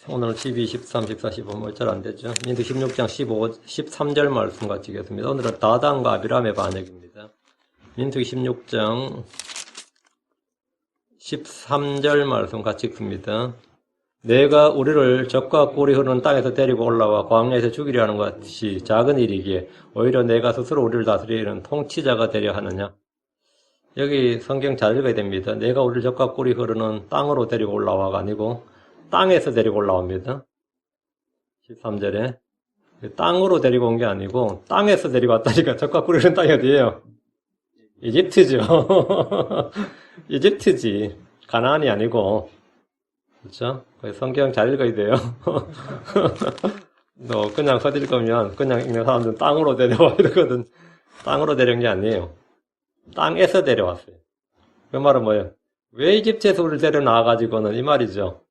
오늘 12, 13, 14, 15 뭐 잘 안되죠. 민수 16장 15, 13절 말씀 같이 읽겠습니다. 오늘은 다단과 아비람의 반역입니다. 민수 16장 13절 말씀 같이 읽습니다. 내가 우리를 적과 꿀이 흐르는 땅에서 데리고 올라와 광야에서 죽이려 하는 것이 작은 일이기에 오히려 내가 스스로 우리를 다스리는 통치자가 되려 하느냐. 여기 성경 잘 읽어야 됩니다. 내가 우리를 적과 꿀이 흐르는 땅으로 데리고 올라와가 아니고 땅에서 데리고 올라옵니다. 13절에 땅으로 데리고 온 게 아니고 땅에서 데리고 왔다니까. 적과 꿀이 흐르는 땅이 어디예요? 이집트죠. 이집트지. 가나안이 아니고. 그렇죠? 성경 잘 읽어야 돼요. 너 그냥 서들거면 그냥 읽는 사람들은 땅으로 데려와야 되거든. 땅으로 데려온 게 아니에요. 땅에서 데려왔어요. 그 말은 뭐예요? 왜 이집트에서 우리를 데려 나와가지고는 이 말이죠.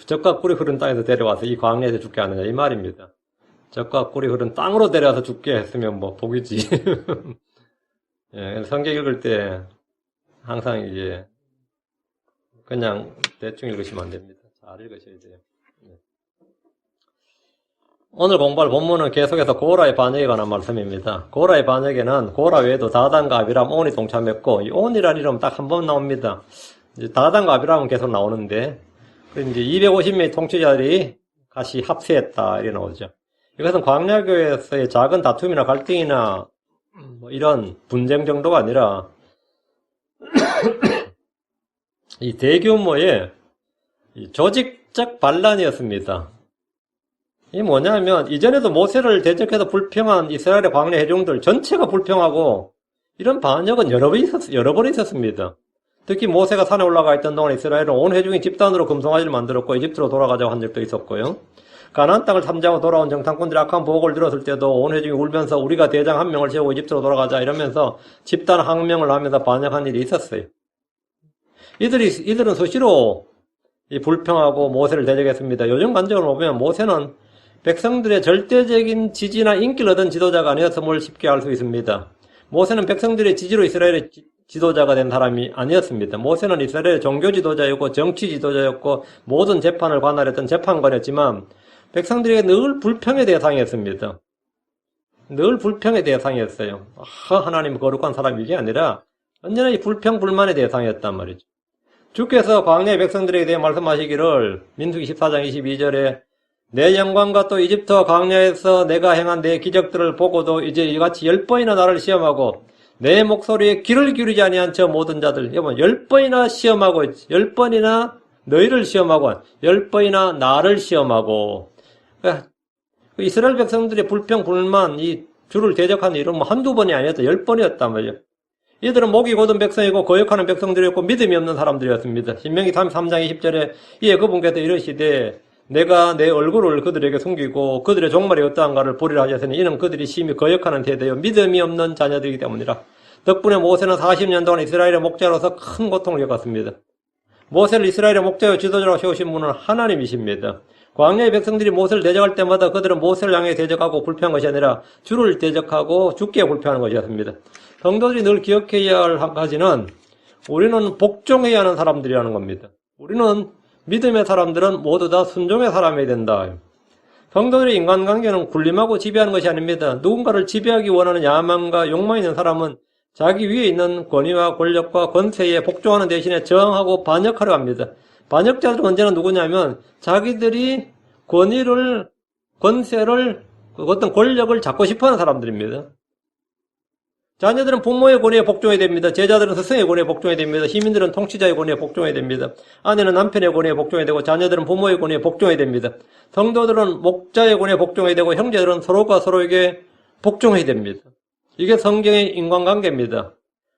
적과 꿀이 흐른 땅에서 데려와서 이 광야에서 죽게 하느냐 이 말입니다. 적과 꿀이 흐른 땅으로 데려와서 죽게 했으면 뭐 복이지. 예, 성경 읽을 때 항상 이게 그냥 대충 읽으시면 안 됩니다. 잘 읽으셔야 돼요. 예. 오늘 공부할 본문은 계속해서 고라의 반역에 관한 말씀입니다. 고라의 반역에는 고라 외에도 다단과 아비람, 온이 동참했고 이 온이라는 이름 딱 한 번 나옵니다. 이제 다단과 아비람은 계속 나오는데 이제 250명의 통치자들이 같이 합세했다 이렇게 나오죠. 이것은 광야교회에서의 작은 다툼이나 갈등이나 뭐 이런 분쟁 정도가 아니라 이 대규모의 조직적 반란이었습니다. 이게 뭐냐면 이전에도 모세를 대적해서 불평한 이스라엘의 광야 회중들 전체가 불평하고 이런 반역은 여러 번 있었습니다. 특히 모세가 산에 올라가 있던 동안 이스라엘은 온 회중이 집단으로 금송아지를 만들었고 이집트로 돌아가자고 한 적도 있었고요. 가나안 땅을 탐지하고 돌아온 정탐꾼들이 악한 보고를 들었을 때도 온 회중이 울면서 우리가 대장 한 명을 세우고 이집트로 돌아가자 이러면서 집단 항명을 하면서 반역한 일이 있었어요. 이들은 수시로 불평하고 모세를 대적했습니다. 요즘 관점으로 보면 모세는 백성들의 절대적인 지지나 인기를 얻은 지도자가 아니었음을 쉽게 알 수 있습니다. 모세는 백성들의 지지로 이스라엘의 지도자가 된 사람이 아니었습니다. 모세는 이스라엘의 종교 지도자였고 정치 지도자였고 모든 재판을 관할했던 재판관이었지만 백성들에게 늘 불평의 대상이었습니다. 늘 불평의 대상이었어요. 하나님 거룩한 사람 이게 아니라 언제나 이 불평 불만의 대상이었단 말이죠. 주께서 광야의 백성들에게 대해 말씀하시기를 민수기 14장 22절에 내 영광과 또 이집트와 광야에서 내가 행한 내 기적들을 보고도 이제 이같이 10번이나 나를 시험하고 내 목소리에 귀를 기울이지 아니한 저 모든 자들, 여러분 10번이나 시험하고 10번이나 너희를 시험하고 10번이나 나를 시험하고 그러니까 이스라엘 백성들의 불평 불만 이 주를 대적하는 일은 뭐 한두 번이 아니었다 10번이었단 말이에요. 이들은 목이 곧은 백성이고 거역하는 백성들이었고 믿음이 없는 사람들이었습니다. 신명기 33장 20절에 이에 그분께서 이르시되 내가 내 얼굴을 그들에게 숨기고 그들의 종말이 어떠한가를 보리라 하셨으니 이는 그들이 심히 거역하는 세대여 믿음이 없는 자녀들이기 때문이라. 덕분에 모세는 40년 동안 이스라엘의 목자로서 큰 고통을 겪었습니다. 모세를 이스라엘의 목자와 지도자로 세우신 분은 하나님이십니다. 광야의 백성들이 모세를 대적할 때마다 그들은 모세를 향해 대적하고 불평한 것이 아니라 주를 대적하고 주께 불평하는 것이었습니다. 성도들이 늘 기억해야 할 한 가지는 우리는 복종해야 하는 사람들이라는 겁니다. 우리는 믿음의 사람들은 모두 다 순종의 사람이 된다. 성도들의 인간관계는 군림하고 지배하는 것이 아닙니다. 누군가를 지배하기 원하는 야망과 욕망이 있는 사람은 자기 위에 있는 권위와 권력과 권세에 복종하는 대신에 저항하고 반역하려 합니다. 반역자들은 언제나 누구냐면 자기들이 권위를, 권세를, 어떤 권력을 잡고 싶어하는 사람들입니다. 자녀들은 부모의 권위에 복종해야 됩니다. 제자들은 스승의 권위에 복종해야 됩니다. 시민들은 통치자의 권위에 복종해야 됩니다. 아내는 남편의 권위에 복종해야 되고 자녀들은 부모의 권위에 복종해야 됩니다. 성도들은 목자의 권위에 복종해야 되고 형제들은 서로가 서로에게 복종해야 됩니다. 이게 성경의 인간관계입니다.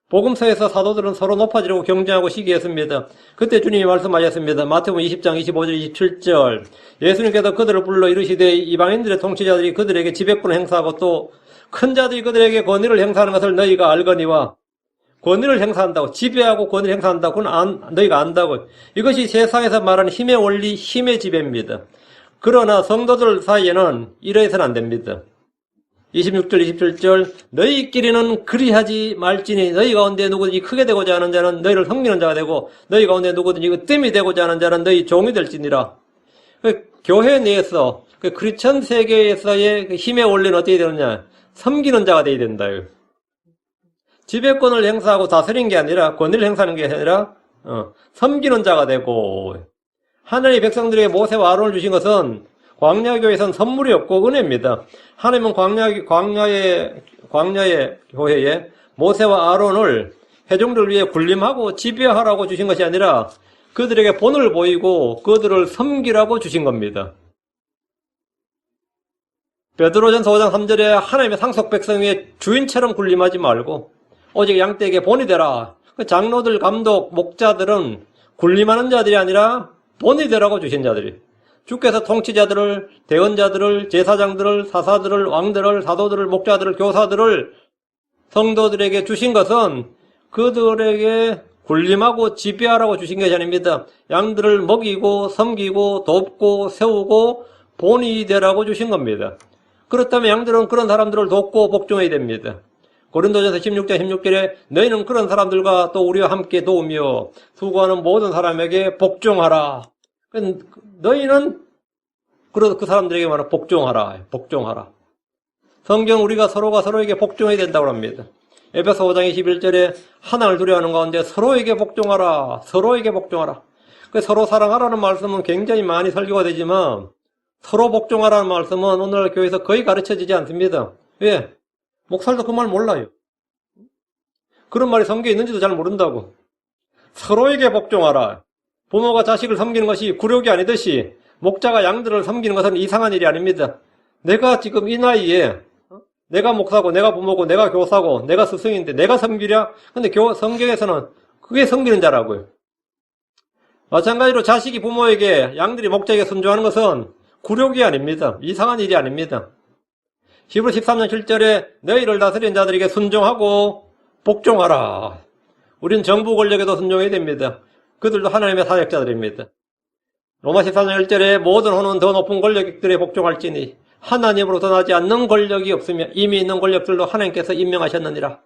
복음서에서 사도들은 서로 높아지려고 경쟁하고 시기했습니다. 그때 주님이 말씀하셨습니다. 마태복음 20장 25절 27절 예수님께서 그들을 불러 이르시되 이방인들의 통치자들이 그들에게 지배권을 행사하고 또 큰 자들이 그들에게 권위를 행사하는 것을 너희가 알거니와 권위를 행사한다고 지배하고 권위를 행사한다고 그건 너희가 안다고. 이것이 세상에서 말하는 힘의 원리, 힘의 지배입니다. 그러나 성도들 사이에는 이래서는 안 됩니다. 26절 27절 너희끼리는 그리하지 말지니 너희 가운데 누구든지 크게 되고자 하는 자는 너희를 섬기는 자가 되고 너희 가운데 누구든지 으뜸이 되고자 하는 자는 너희 종이 될지니라. 교회 내에서 크리스천 세계에서의 힘의 원리는 어떻게 되느냐? 섬기는 자가 되어야 된다. 지배권을 행사하고 다스리는 게 아니라, 권위를 행사하는 게 아니라 섬기는 자가 되고, 하나님의 백성들에게 모세와 아론을 주신 것은 광야교회에서는 선물이었고 은혜입니다. 하나님은 광야의 교회에 모세와 아론을 회중들을 위해 군림하고 지배하라고 주신 것이 아니라 그들에게 본을 보이고 그들을 섬기라고 주신 겁니다. 베드로전서 5장 3절에 하나님의 상속 백성 위에 주인처럼 군림하지 말고 오직 양떼에게 본이 되라. 장로들, 감독, 목자들은 군림하는 자들이 아니라 본이 되라고 주신 자들이. 주께서 통치자들을, 대언자들을, 제사장들을, 사사들을, 왕들을, 사도들을, 목자들을, 교사들을 성도들에게 주신 것은 그들에게 군림하고 지배하라고 주신 것이 아닙니다. 양들을 먹이고 섬기고 돕고 세우고 본이 되라고 주신 겁니다. 그렇다면 양들은 그런 사람들을 돕고 복종해야 됩니다. 고린도전서 16장 16절에 너희는 그런 사람들과 또 우리와 함께 도우며 수고하는 모든 사람에게 복종하라. 너희는 그 사람들에게 말하는 복종하라. 성경 우리가 서로가 서로에게 복종해야 된다고 합니다. 에베소 5장 21절에 하나님을 두려워하는 가운데 서로에게 복종하라. 서로 사랑하라는 말씀은 굉장히 많이 설교가 되지만 서로 복종하라는 말씀은 오늘 교회에서 거의 가르쳐지지 않습니다. 왜? 목사들도 그 말 몰라요. 그런 말이 성경에 있는지도 잘 모른다고. 서로에게 복종하라. 부모가 자식을 섬기는 것이 굴욕이 아니듯이 목자가 양들을 섬기는 것은 이상한 일이 아닙니다. 내가 지금 이 나이에 내가 목사고 내가 부모고 내가 교사고 내가 스승인데 내가 섬기랴? 근데 성경에서는 그게 섬기는 자라고요. 마찬가지로 자식이 부모에게 양들이 목자에게 순종하는 것은 굴욕이 아닙니다. 이상한 일이 아닙니다. 히브리 13장 7절에 너희를 다스리는 자들에게 순종하고 복종하라. 우린 정부 권력에도 순종해야 됩니다. 그들도 하나님의 사역자들입니다. 로마 14장 1절에 모든 혼은 더 높은 권력들에 복종할지니 하나님으로부터 나지 않는 권력이 없으며 이미 있는 권력들도 하나님께서 임명하셨느니라.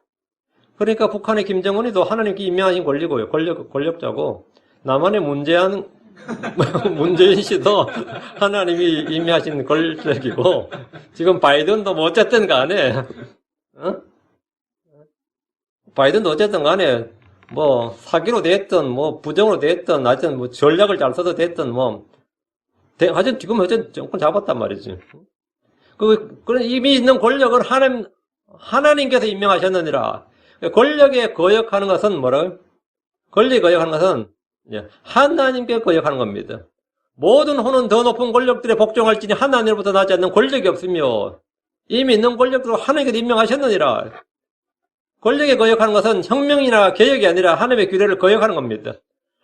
그러니까 북한의 김정은이도 하나님께 임명하신 권리고요. 권력자고 남한의 문재인 씨도 하나님이 임명하신 권력이고 지금 바이든도 뭐 어쨌든 간에 바이든도 어쨌든 간에 뭐 사기로 됐든 뭐 부정으로 됐든 하여튼 뭐 전략을 잘 써도 됐든 하여튼 지금 정권 잡았단 말이지. 그런 이미 있는 권력을 하나님께서 임명하셨느니라. 권력에 거역하는 것은 뭐라고요? 권력에 거역하는 것은 하나님께 거역하는 겁니다. 모든 혼은 더 높은 권력들에 복종할지니 하나님으로부터 나지 않는 권력이 없으며 이미 있는 권력으로 하나님께서 임명하셨느니라. 권력에 거역하는 것은 혁명이나 개혁이 아니라 하나님의 규례를 거역하는 겁니다.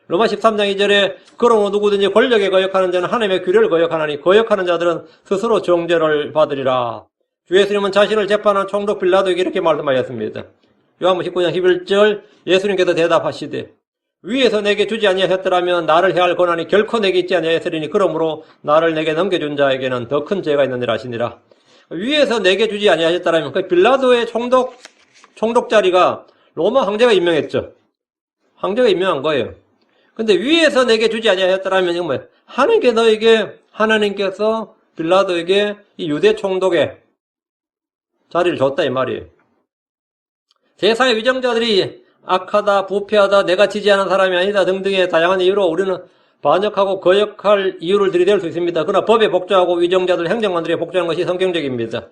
로마 13장 2절에 그러므로 누구든지 권력에 거역하는 자는 하나님의 규례를 거역하나니 거역하는 자들은 스스로 정죄를 받으리라. 주 예수님은 자신을 재판한 총독 빌라도에게 이렇게 말씀하셨습니다. 요한복음 19장 11절 예수님께서 대답하시되 위에서 내게 주지 아니하셨더라면 나를 해할 권한이 결코 내게 있지 아니하였으리니 그러므로 나를 내게 넘겨준 자에게는 더 큰 죄가 있느니라 하시니라. 위에서 내게 주지 아니하셨더라면 그 빌라도의 총독 자리가 로마 황제가 임명했죠. 황제가 임명한 거예요. 근데 위에서 내게 주지 아니하였더라면 이건 뭐예요? 하나님께서 빌라도에게 이 유대 총독의 자리를 줬다 이 말이에요. 세상의 위정자들이 악하다, 부패하다, 내가 지지하는 사람이 아니다 등등의 다양한 이유로 우리는 반역하고 거역할 이유를 들이댈 수 있습니다. 그러나 법에 복종하고 위정자들, 행정관들에게 복종하는 것이 성경적입니다.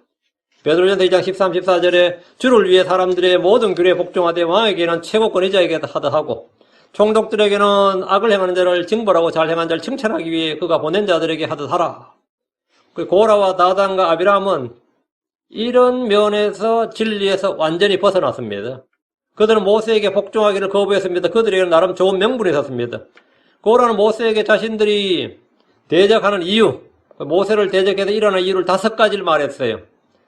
베드로전서 2장 13, 14절에 주를 위해 사람들의 모든 규례에 복종하되 왕에게는 최고 권위자에게 하다 하고 총독들에게는 악을 행하는 자를 징벌하고 잘 행한 자를 칭찬하기 위해 그가 보낸 자들에게 하듯 하라. 고라와 다단과 아비람은 이런 면에서 진리에서 완전히 벗어났습니다. 그들은 모세에게 복종하기를 거부했습니다. 그들에게는 나름 좋은 명분이 있었습니다. 고라는 모세에게 자신들이 대적하는 이유, 모세를 대적해서 일어난 이유를 5가지를 말했어요.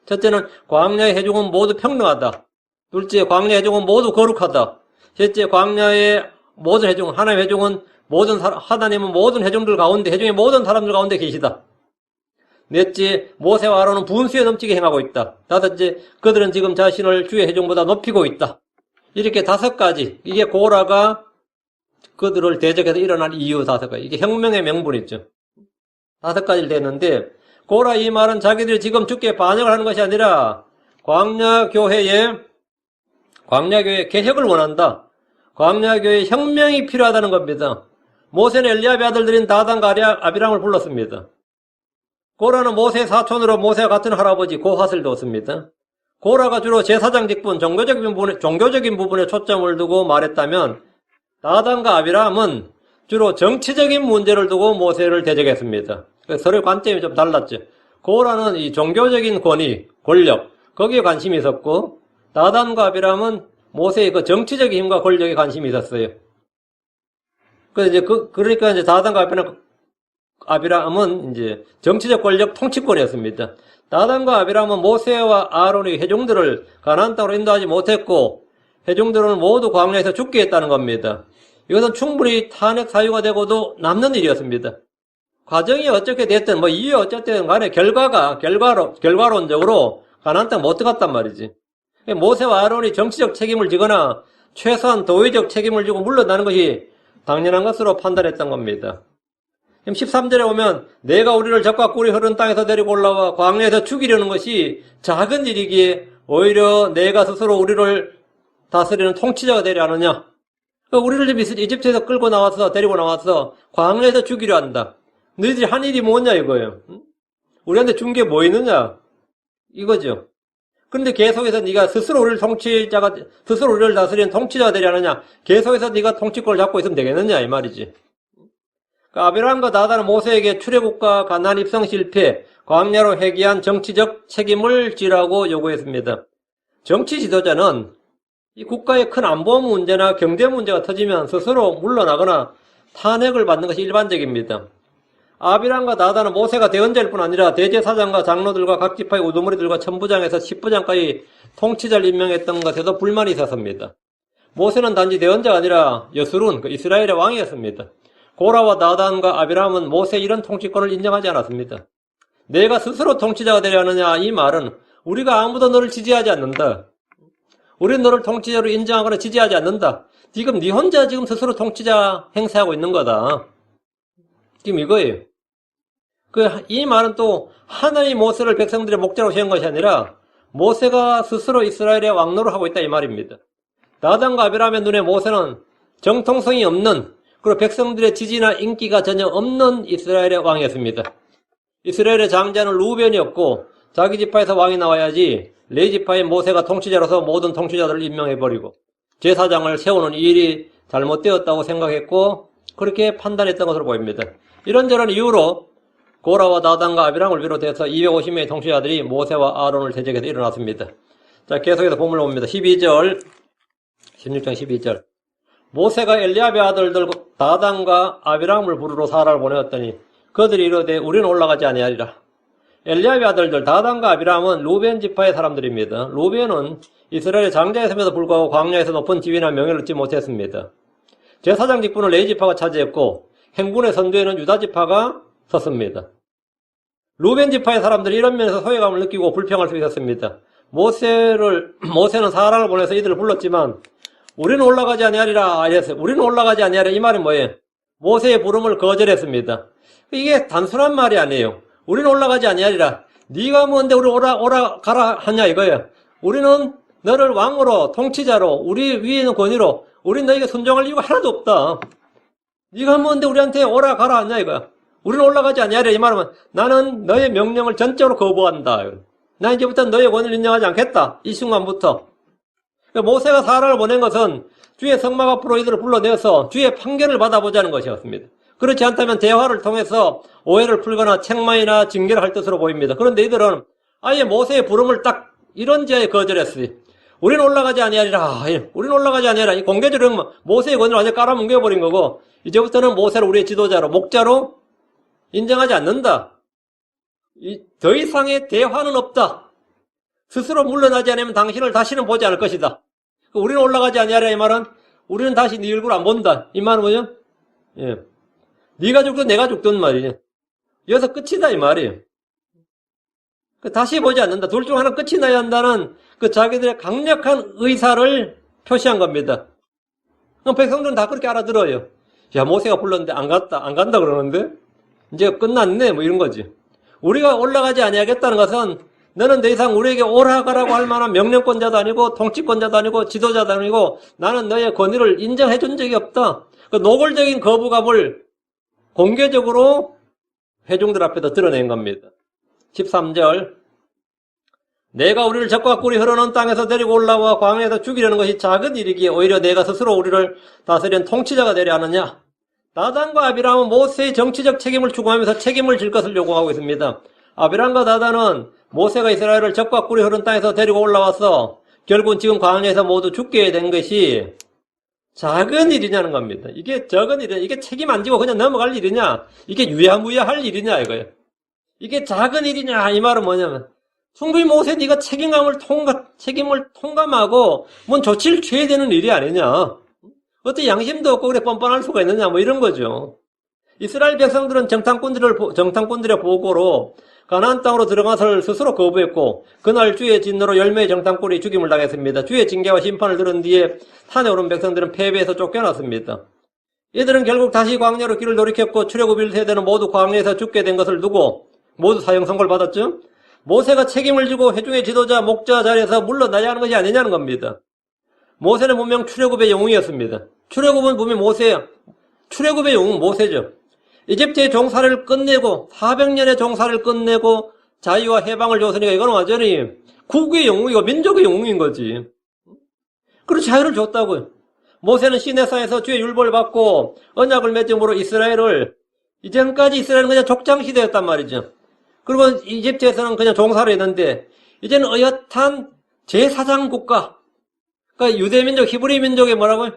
첫째는 광야의 회중은 모두 평등하다. 둘째, 광야의 회중은 모두 거룩하다. 셋째, 광야의 모든 회중, 하나님의 회중은 하나님은 모든 회중들 가운데, 회중의 모든 사람들 가운데 계시다. 넷째, 모세와 아론은 분수에 넘치게 행하고 있다. 다섯째, 그들은 지금 자신을 주의 회중보다 높이고 있다. 이렇게 5가지, 이게 고라가 그들을 대적해서 일어난 이유 5가지. 이게 혁명의 명분이죠. 5가지를 댔는데, 고라 이 말은 자기들이 지금 죽게 반역을 하는 것이 아니라 광야교회의 개혁을 원한다. 광야교회의 혁명이 필요하다는 겁니다. 모세는 엘리압의 아들들인 다단과 아비람을 불렀습니다. 고라는 모세의 사촌으로 모세와 같은 할아버지 고핫을 뒀습니다. 고라가 주로 제사장 직분, 종교적인 부분에 초점을 두고 말했다면 다단과 아비람은 주로 정치적인 문제를 두고 모세를 대적했습니다. 서로의 관점이 좀 달랐죠. 고라는 이 종교적인 권력, 거기에 관심이 있었고, 다단과 아비람은 모세의 그 정치적인 힘과 권력에 관심이 있었어요. 그러니까 이제 다단과 아비람은 이제 정치적 권력 통치권이었습니다. 다단과 아비람은 모세와 아론의 회중들을 가나안 땅으로 인도하지 못했고, 회중들은 모두 광야에서 죽게 했다는 겁니다. 이것은 충분히 탄핵 사유가 되고도 남는 일이었습니다. 과정이 어떻게 됐든 이유 어쨌든 간에 결과론적으로 가나안 땅 못 들어갔단 말이지. 모세와 아론이 정치적 책임을 지거나 최소한 도의적 책임을 지고 물러나는 것이 당연한 것으로 판단했던 겁니다. 13절에 오면 내가 우리를 적과 꿀이 흐르는 땅에서 데리고 올라와 광야에서 죽이려는 것이 작은 일이기에 오히려 내가 스스로 우리를 다스리는 통치자가 되려 하느냐. 우리를 이집트에서 데리고 나와서 광야에서 죽이려 한다. 너희들이 한 일이 뭐냐 이거예요. 우리한테 준 게 뭐 있느냐 이거죠. 그런데 계속해서 네가 스스로 우리를 다스리는 통치자가 되려 하느냐. 계속해서 네가 통치권을 잡고 있으면 되겠느냐 이 말이지. 아비람과 다단은 모세에게 출애굽과 가나안 입성 실패, 광야로 회귀한 정치적 책임을 지라고 요구했습니다. 정치 지도자는 이 국가의 큰 안보 문제나 경제 문제가 터지면 스스로 물러나거나 탄핵을 받는 것이 일반적입니다. 아비람과 다단은 모세가 대언자일 뿐 아니라 대제사장과 장로들과 각 지파의 우두머리들과 천부장에서 10부장까지 통치자를 임명했던 것에도 불만이 있었습니다. 모세는 단지 대언자가 아니라 여수룬, 이스라엘의 왕이었습니다. 고라와 다단과 아비람은 모세의 이런 통치권을 인정하지 않았습니다. 내가 스스로 통치자가 되려 하느냐 이 말은 우리가 아무도 너를 지지하지 않는다. 우리는 너를 통치자로 인정하거나 지지하지 않는다. 지금 네 혼자 지금 스스로 통치자 행세하고 있는 거다. 지금 이거예요. 이 말은 또 하나님이 모세를 백성들의 목자로 세운 것이 아니라 모세가 스스로 이스라엘의 왕노를 하고 있다 이 말입니다. 다단과 아비람의 눈에 모세는 정통성이 없는, 그리고 백성들의 지지나 인기가 전혀 없는 이스라엘의 왕이었습니다. 이스라엘의 장자는 루벤이었고 자기 지파에서 왕이 나와야지 레위 지파의 모세가 통치자로서 모든 통치자들을 임명해버리고 제사장을 세우는 이 일이 잘못되었다고 생각했고 그렇게 판단했던 것으로 보입니다. 이런저런 이유로 고라와 다단과 아비람을 비롯해서 250명의 통치자들이 모세와 아론을 대적해서 일어났습니다. 자, 계속해서 본문을 봅니다. 16장 12절. 모세가 엘리압의 아들들 다단과 아비람을 부르러 사라를 보내었더니 그들이 이르되 우리는 올라가지 아니하리라. 엘리압의 아들들 다단과 아비람은 루벤 지파의 사람들입니다. 루벤은 이스라엘의 장자였음에도 불구하고 광야에서 높은 지위나 명예를 얻지 못했습니다. 제사장 직분을 레위 지파가 차지했고 행군의 선두에는 유다 지파가 섰습니다. 루벤 지파의 사람들이 이런 면에서 소외감을 느끼고 불평할 수 있었습니다. 모세는 사라를 보내서 이들을 불렀지만 우리는 올라가지 아니하리라 이랬어요. 우리는 올라가지 아니하리라 이 말은 뭐예요? 모세의 부름을 거절했습니다. 이게 단순한 말이 아니에요. 우리는 올라가지 아니하리라. 네가 뭔데 우리 오라 가라 하냐 이거예요. 우리는 너를 왕으로 통치자로 우리 위에 있는 권위로 우리는 너에게 순종할 이유가 하나도 없다. 네가 뭔데 우리한테 오라 가라 하냐 이거야. 우리는 올라가지 아니하리라 이 말은 나는 너의 명령을 전적으로 거부한다. 나 이제부터 너의 권위를 인정하지 않겠다. 이 순간부터. 모세가 사라를 보낸 것은 주의 성막 앞으로 이들을 불러내어서 주의 판결을 받아보자는 것이었습니다. 그렇지 않다면 대화를 통해서 오해를 풀거나 책망이나 징계를 할 뜻으로 보입니다. 그런데 이들은 아예 모세의 부름을 딱 이런 지하에 거절했어요. 우리는 올라가지 아니하리라. 우리는 올라가지 아니하리라. 이 공개적으로 모세의 권위를 완전히 깔아뭉개버린 거고 이제부터는 모세를 우리의 지도자로 목자로 인정하지 않는다. 더 이상의 대화는 없다. 스스로 물러나지 않으면 당신을 다시는 보지 않을 것이다. 우리는 올라가지 아니하리라 이 말은 우리는 다시 네 얼굴 안 본다. 이 말은 뭐죠? 예. 네가 죽든 내가 죽든 말이죠. 여기서 끝이다 이 말이에요. 다시 보지 않는다. 둘 중 하나 끝이 나야 한다는 자기들의 강력한 의사를 표시한 겁니다. 백성들은 다 그렇게 알아들어요. 야, 모세가 불렀는데 안 간다 그러는데? 이제 끝났네 뭐 이런 거지. 우리가 올라가지 아니하겠다는 것은 너는 더 이상 우리에게 올라가라고 할 만한 명령권자도 아니고 통치권자도 아니고 지도자도 아니고 나는 너의 권위를 인정해 준 적이 없다. 그 노골적인 거부감을 공개적으로 회중들 앞에서 드러낸 겁니다. 13절 내가 우리를 적과 꿀이 흐르는 땅에서 데리고 올라와 광야에서 죽이려는 것이 작은 일이기에 오히려 내가 스스로 우리를 다스리는 통치자가 되려 하느냐. 다단과 아비람은 모세의 정치적 책임을 추구하면서 책임을 질 것을 요구하고 있습니다. 아비람과 다단은 모세가 이스라엘을 적과 꿀이 흐르는 땅에서 데리고 올라와서 결국은 지금 광야에서 모두 죽게 된 것이 작은 일이냐는 겁니다. 이게 적은 일이냐, 이게 책임 안 지고 그냥 넘어갈 일이냐, 이게 유야무야 할 일이냐 이거예요. 이게 작은 일이냐 이 말은 뭐냐면 충분히 모세 네가 책임을 통감하고 뭔 조치를 취해야 되는 일이 아니냐. 어떻게 양심도 없고 그래 뻔뻔할 수가 있느냐 뭐 이런 거죠. 이스라엘 백성들은 정탐꾼들의 보고로 가나안 땅으로 들어가서 스스로 거부했고 그날 주의 진노로 10명의 정탐꾼이 죽임을 당했습니다. 주의 징계와 심판을 들은 뒤에 산에 오른 백성들은 패배해서 쫓겨났습니다. 이들은 결국 다시 광야로 길을 돌이켰고 출애굽 1세대는 모두 광야에서 죽게 된 것을 두고 모두 사형 선고를 받았죠. 모세가 책임을 지고 회중의 지도자 목자 자리에서 물러나야 하는 것이 아니냐는 겁니다. 모세는 분명 출애굽의 영웅이었습니다. 출애굽은 분명 출애굽의 영웅 모세죠. 이집트의 종살이를 끝내고 400년의 종살이를 끝내고 자유와 해방을 줬으니까 이건 완전히 국의 영웅이고 민족의 영웅인 거지. 그리고 자유를 줬다고요. 모세는 시내산에서 주의 율법을 받고 언약을 맺음으로 이전까지 이스라엘은 그냥 족장시대였단 말이죠. 그리고 이집트에서는 그냥 종살이였는데 이제는 어엿한 제사장 국가, 그러니까 유대민족, 히브리 민족의 뭐라고요?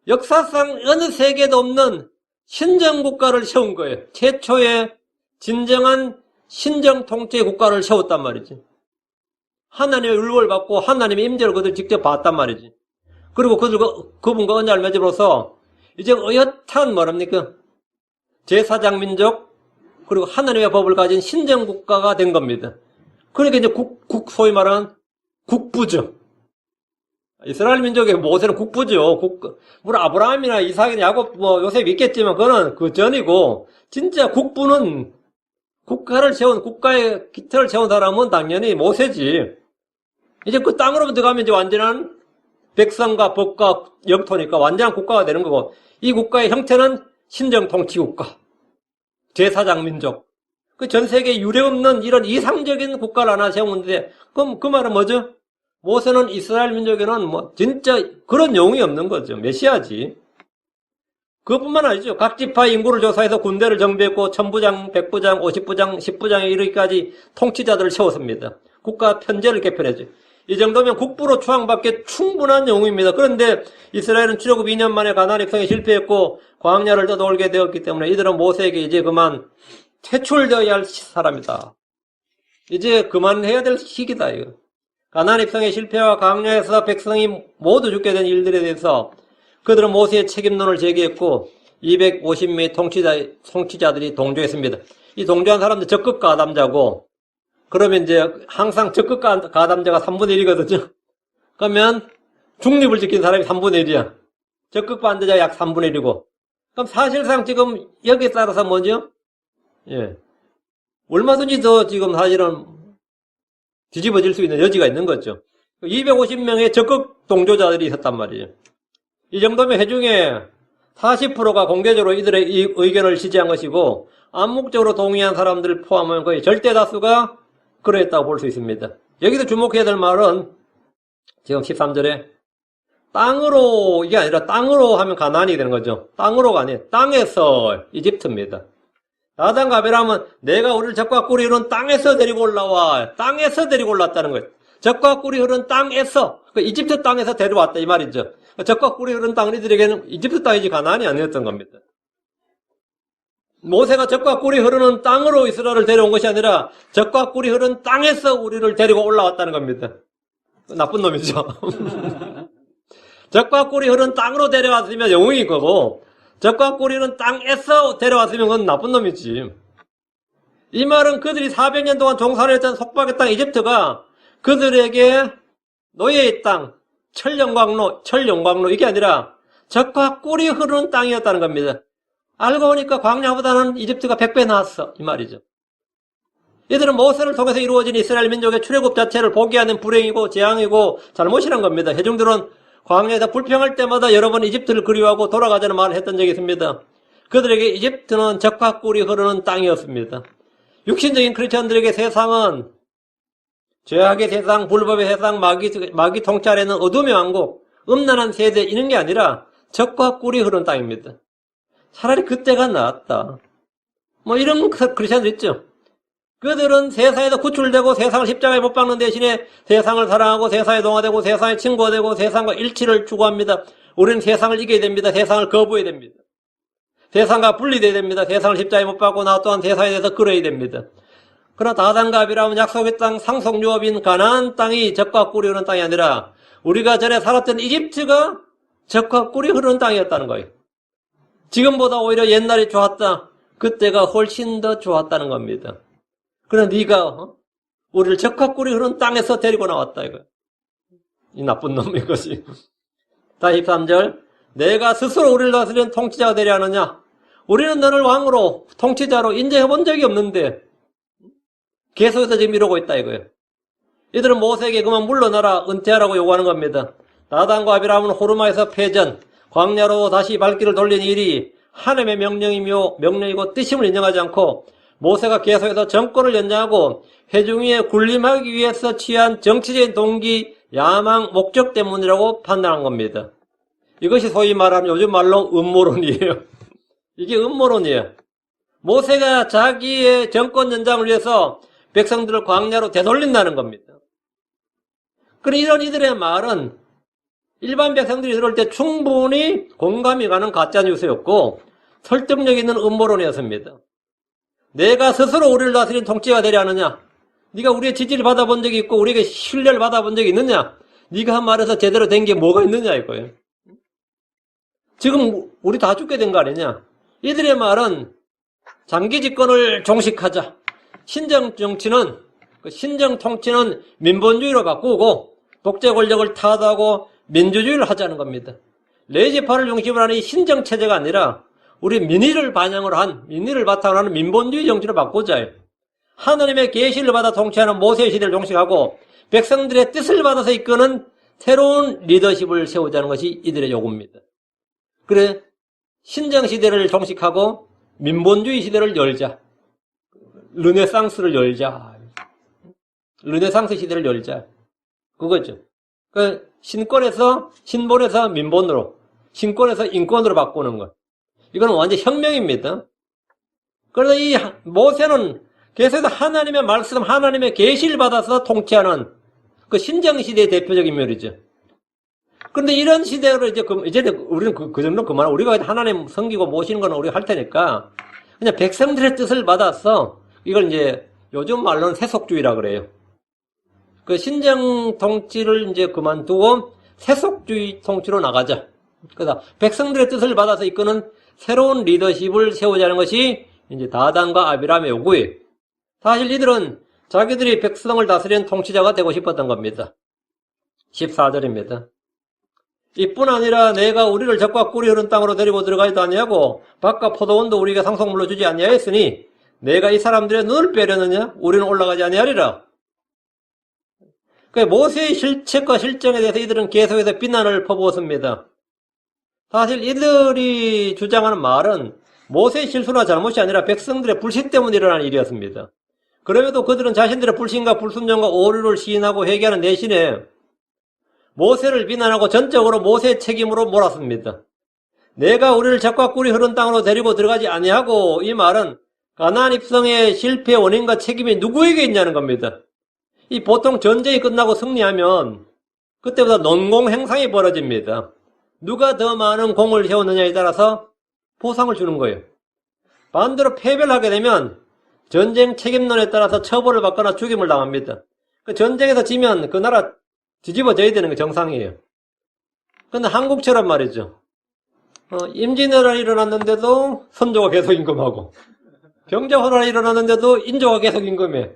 역사상 어느 세계도 없는 신정국가를 세운 거예요. 최초의 진정한 신정통치 국가를 세웠단 말이지. 하나님의 율법을 받고 하나님의 임재를 그들 직접 봤단 말이지. 그리고 그분과 언약을 맺음으로써 이제 어엿한 뭐랍니까? 제사장 민족 그리고 하나님의 법을 가진 신정국가가 된 겁니다. 그러니까 이제 소위 말하는 국부죠. 이스라엘 민족의 모세는 국부죠. 물론 아브라함이나 이삭이나 야곱, 요셉 있겠지만 그거는 그 전이고, 진짜 국부는 국가의 기틀을 세운 사람은 당연히 모세지. 이제 그 땅으로 들어가면 이제 완전한 백성과 법과 영토니까 완전한 국가가 되는 거고, 이 국가의 형태는 신정통치국가, 제사장 민족. 그 전 세계에 유례없는 이런 이상적인 국가를 하나 세우는데, 그럼 그 말은 뭐죠? 모세는 이스라엘 민족에는 진짜 그런 영웅이 없는 거죠. 메시아지. 그것뿐만 아니죠. 각 지파 인구를 조사해서 군대를 정비했고 1000부장, 100부장, 50부장, 10부장에 이르기까지 통치자들을 세웠습니다. 국가 편제를 개편했죠. 이 정도면 국부로 추앙받기에 충분한 영웅입니다. 그런데 이스라엘은 출애굽 2년 만에 가나안 입성에 실패했고 광야를 떠돌게 되었기 때문에 이들은 모세에게 이제 그만 퇴출되어야 할 사람이다. 이제 그만해야 될 시기다 이거. 가나안 입성의 실패와 광야에서 백성이 모두 죽게 된 일들에 대해서 그들은 모세의 책임론을 제기했고 250명의 통치자들이 동조했습니다. 이 동조한 사람들 적극 가담자고 그러면 이제 항상 적극 가담자가 3분의 1이거든요. 그러면 중립을 지킨 사람이 3분의 1이야. 적극 반대자가 약 3분의 1이고 그럼 사실상 지금 여기에 따라서 뭐죠? 예. 얼마든지 더 지금 사실은 뒤집어질 수 있는 여지가 있는 거죠. 250명의 적극 동조자들이 있었단 말이에요. 이 정도면 회중의 40%가 공개적으로 이들의 이 의견을 지지한 것이고 암묵적으로 동의한 사람들을 포함하면 거의 절대 다수가 그러했다고 볼 수 있습니다. 여기서 주목해야 될 말은 지금 13절에 땅으로 이게 아니라 땅으로 하면 가나안이 되는 거죠. 땅으로가 아니에요. 땅에서 이집트입니다. 다단과 아비람은 내가 우리를 적과 꿀이 흐르는 땅에서 데리고 올라와. 땅에서 데리고 올랐다는 거예요. 적과 꿀이 흐르는 땅에서, 이집트 땅에서 데려왔다 이 말이죠. 적과 꿀이 흐르는 땅은 이들에게는 이집트 땅이지 가나안이 아니었던 겁니다. 모세가 적과 꿀이 흐르는 땅으로 이스라엘을 데려온 것이 아니라 적과 꿀이 흐르는 땅에서 우리를 데리고 올라왔다는 겁니다. 나쁜 놈이죠. 적과 꿀이 흐르는 땅으로 데려왔으면 영웅인 거고 적과 꿀이 흐르는 땅에서 데려왔으면 그건 나쁜 놈이지. 이 말은 그들이 400년 동안 종살이를 했던 속박의 땅 이집트가 그들에게 노예의 땅, 철영광로 이게 아니라 적과 꿀이 흐르는 땅이었다는 겁니다. 알고 보니까 광야보다는 이집트가 100배 나았어. 이 말이죠. 이들은 모세를 통해서 이루어진 이스라엘 민족의 출애굽 자체를 포기하는 불행이고 재앙이고 잘못이란 겁니다. 회중들은 광야에서 불평할 때마다 여러 번 이집트를 그리워하고 돌아가자는 말을 했던 적이 있습니다. 그들에게 이집트는 적과 꿀이 흐르는 땅이었습니다. 육신적인 크리스천들에게 세상은 죄악의 세상, 불법의 세상, 마귀 통치 아래는 어둠의 왕국, 음란한 세대 이런 게 아니라 적과 꿀이 흐르는 땅입니다. 차라리 그때가 나았다. 뭐 이런 크리스천들 있죠. 그들은 세상에서 구출되고 세상을 십자가에 못 박는 대신에 세상을 사랑하고 세상에 동화되고 세상의 친구가 되고 세상과 일치를 추구합니다. 우리는 세상을 이겨야 됩니다. 세상을 거부해야 됩니다. 세상과 분리돼야 됩니다. 세상을 십자가에 못 박고 나 또한 세상에 대해서 끌어야 됩니다. 그러나 다단과 아비라함은 약속의 땅, 상속유업인 가나안 땅이 적과 꿀이 흐르는 땅이 아니라 우리가 전에 살았던 이집트가 적과 꿀이 흐르는 땅이었다는 거예요. 지금보다 오히려 옛날이 좋았다. 그때가 훨씬 더 좋았다는 겁니다. 그러나 네가 우리를 적과 꿀이 흐르는 땅에서 데리고 나왔다 이거예요. 이 나쁜 놈 이것이. 다시 13절. 내가 스스로 우리를 다스리는 통치자가 되려 하느냐? 우리는 너를 왕으로 통치자로 인정해 본 적이 없는데 계속해서 지금 이러고 있다 이거예요. 이들은 모세에게 그만 물러나라 은퇴하라고 요구하는 겁니다. 다단과 아비라함은 호르마에서 패전, 광야로 다시 발길을 돌린 일이 하나님의 명령이고 뜻임을 인정하지 않고 모세가 계속해서 정권을 연장하고 회중위에 군림하기 위해서 취한 정치적인 동기, 야망, 목적 때문이라고 판단한 겁니다. 이것이 소위 말하는 요즘 말로 음모론이에요. 이게 음모론이에요. 모세가 자기의 정권 연장을 위해서 백성들을 광야로 되돌린다는 겁니다. 그런 이런 이들의 말은 일반 백성들이 들을 때 충분히 공감이 가는 가짜뉴스였고 설득력 있는 음모론이었습니다. 내가 스스로 우리를 다스리는 통치가 되려 하느냐? 네가 우리의 지지를 받아본 적이 있고 우리에게 신뢰를 받아본 적이 있느냐? 네가 한 말에서 제대로 된 게 뭐가 있느냐 이거예요. 지금 우리 다 죽게 된 거 아니냐? 이들의 말은 장기 집권을 종식하자. 신정 정치는 신정 통치는 민본주의로 바꾸고 독재 권력을 타도하고 민주주의를 하자는 겁니다. 레지파를 중심으로 하는 이 신정 체제가 아니라 우리 민의를 반영을 한 민의를 바탕으로 하는 민본주의 정치로 바꾸자. 하나님의 계시를 받아 통치하는 모세의 시대를 종식하고 백성들의 뜻을 받아서 이끄는 새로운 리더십을 세우자는 것이 이들의 요구입니다. 그래 신정 시대를 종식하고 민본주의 시대를 열자. 르네상스를 열자. 르네상스 시대를 열자. 그거죠. 그 신권에서 신본에서 민본으로, 신권에서 인권으로 바꾸는 것. 이건 완전 혁명입니다. 그래서 이 모세는 계속해서 하나님의 말씀, 하나님의 계시를 받아서 통치하는 그 신정 시대의 대표적인 인물이죠. 그런데 이런 시대로 이제 우리는 그 정도 그만, 우리가 하나님 섬기고 모시는 건 우리가 할 테니까 그냥 백성들의 뜻을 받아서 이걸 이제 요즘 말로는 세속주의라 그래요. 그 신정 통치를 이제 그만두고 세속주의 통치로 나가자. 그래서 백성들의 뜻을 받아서 이끄는 새로운 리더십을 세우자는 것이 이제 다단과 아비람의 요구예요. 사실 이들은 자기들이 백성을 다스리는 통치자가 되고 싶었던 겁니다. 14절입니다. 이뿐 아니라 내가 우리를 적과 꿀이 흐른 땅으로 데리고 들어가지도 아니하고 밭과 포도원도 우리가 상속물로 주지 아니하였으니 내가 이 사람들의 눈을 빼려느냐? 우리는 올라가지 아니하리라. 모세의 실책과 실정에 대해서 이들은 계속해서 비난을 퍼부었습니다. 사실 이들이 주장하는 말은 모세의 실수나 잘못이 아니라 백성들의 불신 때문에 일어난 일이었습니다. 그럼에도 그들은 자신들의 불신과 불순종과 오류를 시인하고 회개하는 대신에 모세를 비난하고 전적으로 모세의 책임으로 몰았습니다. 내가 우리를 적과 꿀이 흐른 땅으로 데리고 들어가지 아니하고, 이 말은 가나안 입성의 실패 원인과 책임이 누구에게 있냐는 겁니다. 이 보통 전쟁이 끝나고 승리하면 그때부터 논공 행상이 벌어집니다. 누가 더 많은 공을 세웠느냐에 따라서 보상을 주는 거예요. 반대로 패배를 하게 되면 전쟁 책임론에 따라서 처벌을 받거나 죽임을 당합니다. 그 전쟁에서 지면 그 나라 뒤집어져야 되는 게 정상이에요. 근데 한국처럼 말이죠. 임진왜란이 일어났는데도 선조가 계속 임금하고, 병자호란이 일어났는데도 인조가 계속 임금해.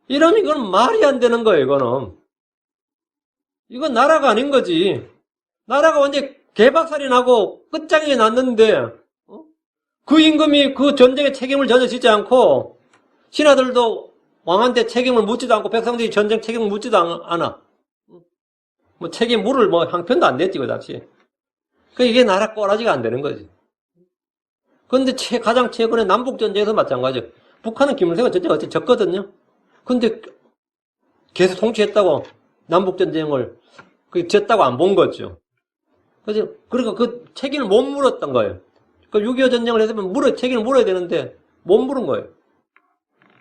이러면 이건 말이 안 되는 거예요, 이거는. 이건 나라가 아닌 거지. 나라가 완전 개박살이 나고 끝장이 났는데, 그 임금이 그 전쟁의 책임을 전혀 지지 않고 신하들도 왕한테 책임을 묻지도 않고 백성들이 전쟁 책임을 묻지도 않아. 뭐 책임 물을 뭐 한편도 안 냈지 그 당시에. 그 이게 나라 꼬라지가 안 되는 거지. 그런데 가장 최근에 남북 전쟁에서 마찬가지죠. 북한은 김일성이 전쟁 어째 졌거든요. 근데 계속 통치했다고 남북 전쟁을 그 졌다고 안 본 거죠. 그래서 그러니까 그 책임을 못 물었던 거예요. 그 6.25 전쟁을 했으면 책임을 물어야 되는데 못 물은 거예요.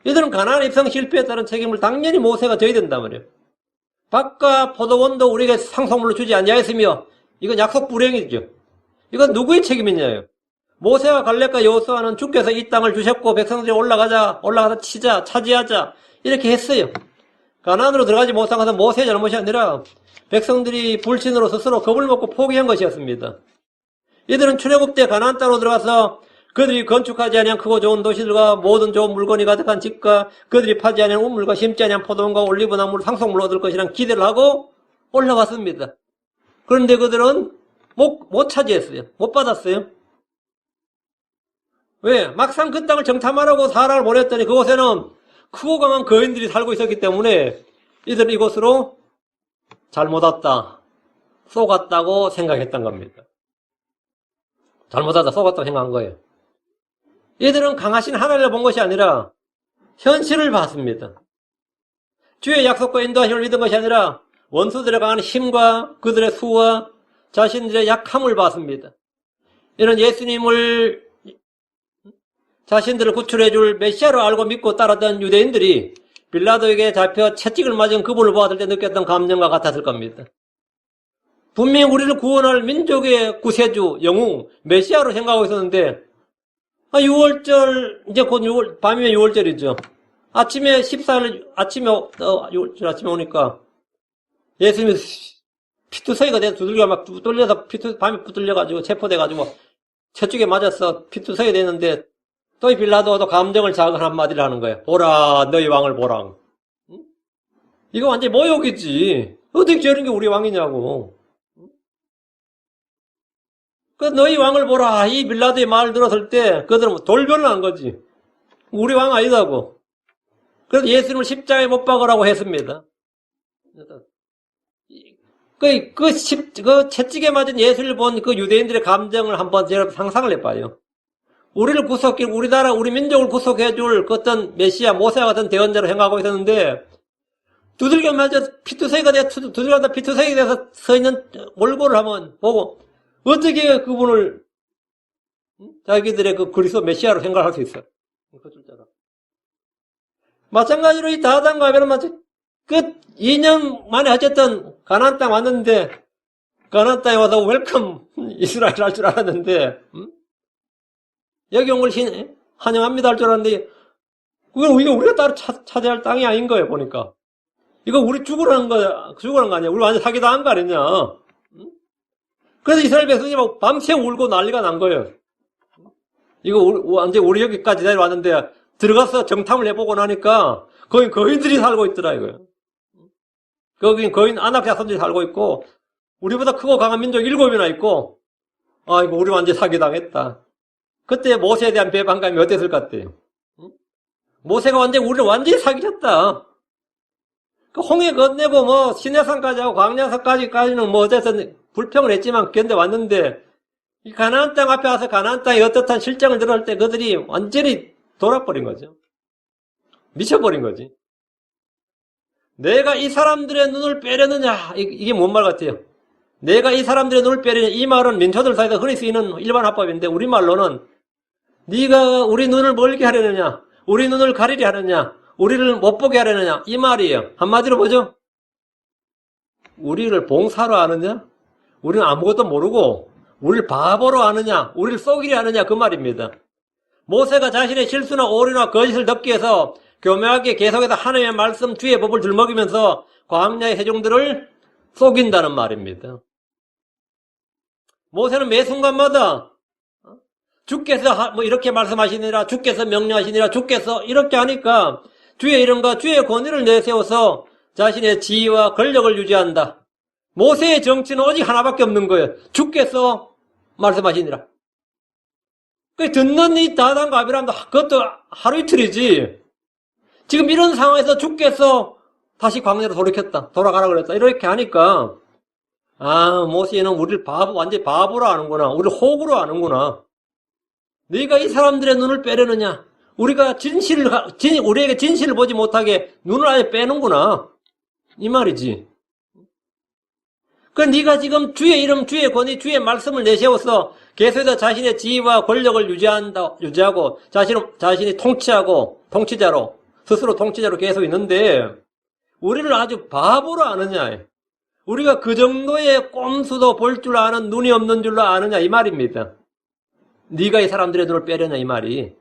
이들은 가나안 입성 실패에 따른 책임을 당연히 모세가 져야 된단 말이에요. 밭과 포도원도 우리에게 상속물로 주지 아니하였으며 이건 약속 불행이죠. 이건 누구의 책임이냐요. 모세와 갈렙과 여호수아는 주께서 이 땅을 주셨고 백성들이 올라가서 치자, 차지하자 이렇게 했어요. 가나안으로 들어가지 못한 것은 모세의 잘못이 아니라 백성들이 불신으로 스스로 겁을 먹고 포기한 것이었습니다. 이들은 출애굽 때 가나안 땅으로 들어가서 그들이 건축하지 아니한 크고 좋은 도시들과 모든 좋은 물건이 가득한 집과 그들이 파지 아니한 우물과 심지 아니한 포도원과 올리브나무를 상속물로 얻을 것이라는 기대를 하고 올라갔습니다. 그런데 그들은 못 차지했어요. 못 받았어요. 왜? 막상 그 땅을 정탐하라고 사람을 보냈더니 그곳에는 크고 강한 거인들이 살고 있었기 때문에 이들은 이곳으로 잘못 왔다, 속았다고 생각했던 겁니다. 잘못 왔다, 속았다고 생각한 거예요. 이들은 강하신 하나님을 본 것이 아니라 현실을 봤습니다. 주의 약속과 인도하심을 믿은 것이 아니라 원수들의 강한 힘과 그들의 수와 자신들의 약함을 봤습니다. 이런 예수님을 자신들을 구출해줄 메시아로 알고 믿고 따랐던 유대인들이 빌라도에게 잡혀 채찍을 맞은 그분을 보았을 때 느꼈던 감정과 같았을 겁니다. 분명히 우리를 구원할 민족의 구세주, 영웅, 메시아로 생각하고 있었는데 6월절, 이제 곧 6월, 밤이면 6월절이죠. 아침에 14일, 아침에 6월절 아침에 오니까 예수님이 피투성이가 돼서 두들겨 막 뚫려서 밤에 붙들려가지고 체포돼가지고 채찍에 맞아서 피투성이 됐는데 또 빌라도도 감정을 자극한 한마디를 하는 거예요. 보라, 너희 왕을 보라. 응? 이거 완전히 모욕이지. 어떻게 저런 게 우리 왕이냐고. 그 너희 왕을 보라. 이 빌라도의 말을 들었을 때 그들은 돌변을 한 거지. 우리 왕 아니다고. 그래서 예수님을 십자가에 못 박으라고 했습니다. 그 채찍에 맞은 예수를 본 그 유대인들의 감정을 한번 제가 상상을 해봐요. 우리를 우리 민족을 구속해줄 그 어떤 메시아, 모세와 같은 대언자로 행하고 있었는데, 두들겨 맞아 피투성이가 두들겨다 피투성이 돼서 서 있는 몰골을 한번 보고, 어떻게 그분을 자기들의 그 그리스도 메시아로 생각할 수 있어? 마찬가지로 이 다단과 아벨은 그 2년 만에 어쨌든 가나안 땅 왔는데, 가나안 땅에 와서 웰컴 이스라엘 할 줄 알았는데, 여기 온 걸 환영합니다 할 줄 알았는데, 그건 우리가 따로 차지할 땅이 아닌 거예요, 보니까. 이거 우리 죽으라는 거 아니야. 우리 완전 사기당한 거 아니냐. 그래서 이스라엘 백성이 막 밤새 울고 난리가 난 거예요. 이거 완전 우리 여기까지 내려왔는데, 들어가서 정탐을 해보고 나니까, 거기 거인들이 살고 있더라, 이거요. 거기 거인 아낙 자손들이 살고 있고, 우리보다 크고 강한 민족 7이나 있고, 이거 우리 완전 사기당했다. 그때 모세에 대한 배반감이 어땠을 것 같아요? 모세가 우리를 완전히 사기쳤다. 그 홍해 건네고 뭐 시내산까지 하고 광야산까지는 뭐 어쨌든 불평을 했지만 견뎌왔는데 이 가나안 땅 앞에 와서 가나안 땅의 어떻한 실정을 드러낼 때 그들이 완전히 돌아버린 거죠. 미쳐버린 거지. 내가 이 사람들의 눈을 빼려느냐, 이게 뭔 말 같아요? 내가 이 사람들의 눈을 빼려느냐, 이 말은 민초들 사이에서 흔히 쓰이는 일반 화법인데 우리말로는 네가 우리 눈을 멀게 하려느냐, 우리 눈을 가리려 하느냐, 우리를 못 보게 하려느냐, 이 말이에요. 한마디로 뭐죠? 우리를 봉사로 아느냐, 우리는 아무것도 모르고 우리를 바보로 아느냐, 우리를 속이려 하느냐, 그 말입니다. 모세가 자신의 실수나 오류나 거짓을 덮기 위해서 교묘하게 계속해서 하나님의 말씀, 주의 법을 들먹이면서 광야의 회중들을 속인다는 말입니다. 모세는 매 순간마다 주께서 뭐 이렇게 말씀하시니라, 주께서 명령하시니라, 주께서 이렇게 하니까 주의 이름과 주의 권위를 내세워서 자신의 지위와 권력을 유지한다. 모세의 정치는 오직 하나밖에 없는 거예요. 주께서 말씀하시니라. 그 듣는 이 다단과 아비람도 그것도 하루 이틀이지. 지금 이런 상황에서 주께서 다시 광야로 돌이켰다. 돌아가라 그랬다. 이렇게 하니까 모세는 우리를 완전히 바보로 아는구나. 우리를 호구로 아는구나. 네가 이 사람들의 눈을 빼려느냐? 우리에게 진실을 보지 못하게 눈을 아예 빼는구나. 이 말이지. 그 네가 지금 주의 이름, 주의 권위, 주의 말씀을 내세워서 계속해서 자신의 지위와 권력을 유지하고 자신이 통치자로 스스로 통치자로 계속 있는데 우리를 아주 바보로 아느냐? 우리가 그 정도의 꼼수도 볼 줄 아는 눈이 없는 줄로 아느냐 이 말입니다. 네가 이 사람들의 눈을 빼려냐 이 말이.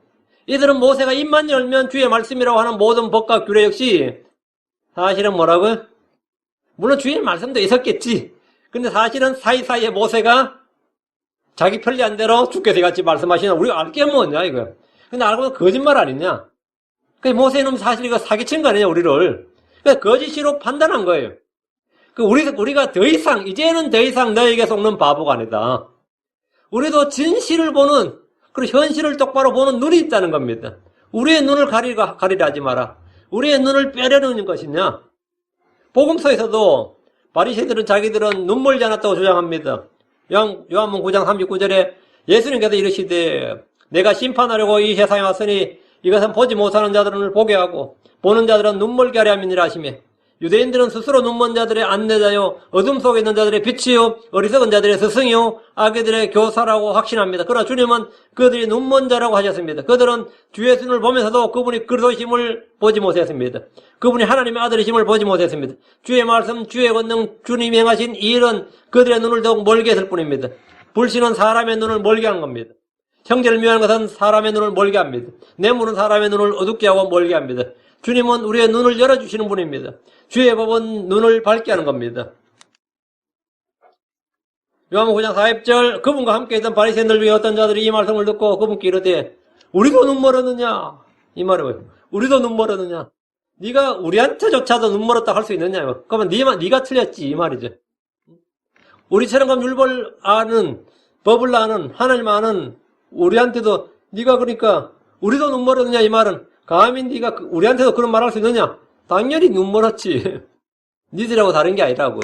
이들은 모세가 입만 열면 주의 말씀이라고 하는 모든 법과 규례 역시 사실은 뭐라고? 물론 주의 말씀도 있었겠지. 근데 사실은 사이사이에 모세가 자기 편리한 대로 주께서 같이 말씀하시나 우리가 알 게 뭐냐 이거. 근데 알고 보면 거짓말 아니냐. 그 모세는 사실 이거 사기친 거 아니냐 우리를. 그러니까 거짓으로 판단한 거예요. 우리가 이제는 더 이상 너에게 속는 바보가 아니다. 우리도 진실을 보는, 그리고 현실을 똑바로 보는 눈이 있다는 겁니다. 우리의 눈을 가리려 하지 마라. 우리의 눈을 빼려는 것이냐? 복음서에서도 바리새인들은 자기들은 눈멀지 않았다고 주장합니다. 요한복음 9장 39절에 예수님께서 이르시되 내가 심판하려고 이 세상에 왔으니 이것은 보지 못하는 자들을 보게 하고 보는 자들은 눈멀게 하려 함이니라 하시며 유대인들은 스스로 눈먼 자들의 안내자요 어둠 속에 있는 자들의 빛이요 어리석은 자들의 스승이요 악의들의 교사라고 확신합니다. 그러나 주님은 그들이 눈먼 자라고 하셨습니다. 그들은 주 예수님을 보면서도 그분이 그리스도이심을 보지 못했습니다. 그분이 하나님의 아들이심을 보지 못했습니다. 주의 말씀, 주의 권능, 주님이 행하신 이 일은 그들의 눈을 더욱 멀게 했을 뿐입니다. 불신은 사람의 눈을 멀게 하는 겁니다. 형제를 미워하는 것은 사람의 눈을 멀게 합니다. 뇌물은 사람의 눈을 어둡게 하고 멀게 합니다. 주님은 우리의 눈을 열어주시는 분입니다. 주의 법은 눈을 밝게 하는 겁니다. 요한복음 9장 40절 그분과 함께 있던 바리새인들 중에 어떤 자들이 이 말씀을 듣고 그분께 이르되 우리도 눈 멀었느냐 이 말이 뭐예요? 우리도 눈 멀었느냐? 네가 우리한테조차도 눈 멀었다 할 수 있느냐? 그러면 네가 틀렸지 이 말이죠. 우리처럼 그럼 율법을 아는 법을 아는 하나님 아는 우리한테도 네가 그러니까 우리도 눈 멀었느냐 이 말은 감히 네가 우리한테도 그런 말 할 수 있느냐? 당연히 눈 멀었지. 니들하고 다른 게 아니라고.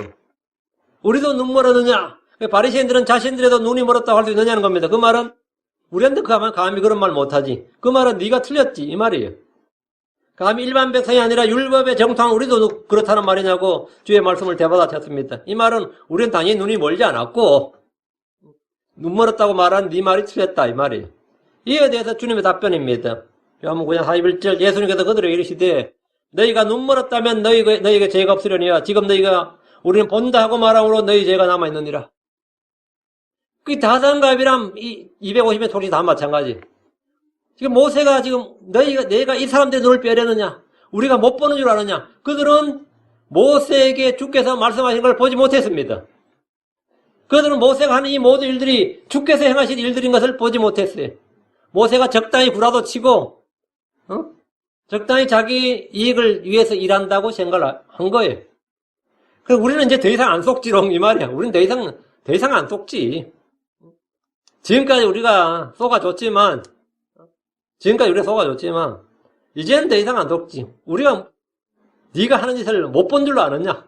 우리도 눈 멀었느냐? 바리새인들은 자신들에도 눈이 멀었다고 할 수 있느냐는 겁니다. 그 말은 우리한테 감히 그런 말 못하지. 그 말은 네가 틀렸지 이 말이에요. 감히 일반 백성이 아니라 율법에 정통한 우리도 그렇다는 말이냐고 주의 말씀을 되받아쳤습니다. 이 말은 우리는 당연히 눈이 멀지 않았고 눈 멀었다고 말한 네 말이 틀렸다 이 말이에요. 이에 대해서 주님의 답변입니다. 요한복음 9장 41절 예수님께서 그들에게 이르시되 너희가 눈 멀었다면 너희에게 죄가 없으려니와 지금 너희가 우리는 본다 하고 말함으로 너희 죄가 남아있느니라. 그 다단과 아비람 250의 통치 다 마찬가지. 지금 모세가 지금 내가 이 사람들의 눈을 빼려느냐 우리가 못 보는 줄 아느냐. 그들은 모세에게 주께서 말씀하신 걸 보지 못했습니다. 그들은 모세가 하는 이 모든 일들이 주께서 행하신 일들인 것을 보지 못했어요. 모세가 적당히 구라도 치고 적당히 자기 이익을 위해서 일한다고 생각을 한 거예요. 그래서 우리는 이제 더 이상 안 속지롱 이 말이야. 우리는 더 이상 안 속지. 지금까지 우리가 속아줬지만 이제는 더 이상 안 속지. 우리가 네가 하는 짓을 못 본 줄로 아느냐?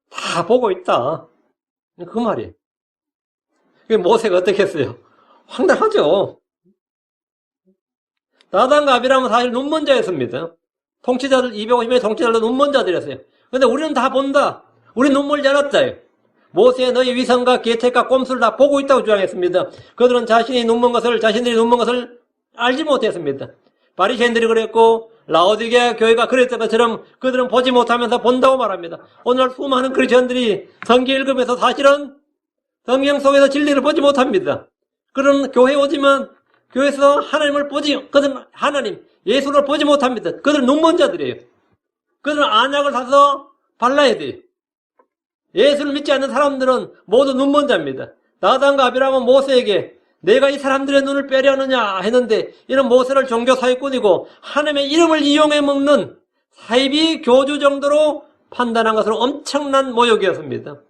다 보고 있다. 그 말이에요. 모세가 어떻게 했어요? 황당하죠. 다단과 아비람은 사실 눈먼 자였습니다. 통치자들 250명의 통치자들도 눈먼 자들이었어요. 근데 우리는 다 본다. 우리는 눈 멀지 않았다. 모세의 너희 위선과 계책과 꼼수를 다 보고 있다고 주장했습니다. 그들은 자신들이 눈먼 것을 알지 못했습니다. 바리새인들이 그랬고 라오디게아 교회가 그랬던 것처럼 그들은 보지 못하면서 본다고 말합니다. 오늘날 수많은 크리스천들이 성경 읽으면서 사실은 성경 속에서 진리를 보지 못합니다. 그런 교회에 오지만 교회에서 그들은 하나님, 예수를 보지 못합니다. 그들은 눈먼 자들이에요. 그들은 안약을 사서 발라야 돼요. 예수를 믿지 않는 사람들은 모두 눈먼 자입니다. 다단과 아비람은 모세에게 내가 이 사람들의 눈을 빼려느냐 했는데 이는 모세를 종교 사기꾼이고 하나님의 이름을 이용해 먹는 사이비 교주 정도로 판단한 것으로 엄청난 모욕이었습니다.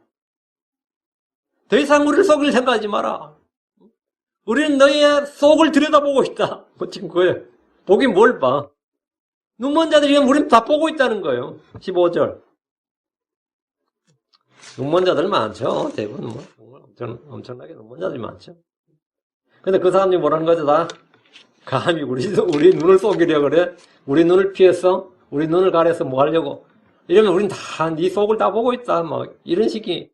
더 이상 우리를 속일 생각하지 마라. 우리는 너희의 속을 들여다보고 있다. 뭐 지금 그거예요. 보긴 뭘 봐. 눈먼 자들이 우리는 다 보고 있다는 거예요. 15절. 눈먼 자들 많죠. 대부분 뭐 엄청나게 눈먼 자들이 많죠. 근데 그 사람들이 뭐라는 거죠? 다 감히 우리 눈을 속이려 그래? 우리 눈을 피해서 우리 눈을 가려서 뭐 하려고? 이러면 우린 다 네 속을 다 보고 있다. 뭐 이런 식이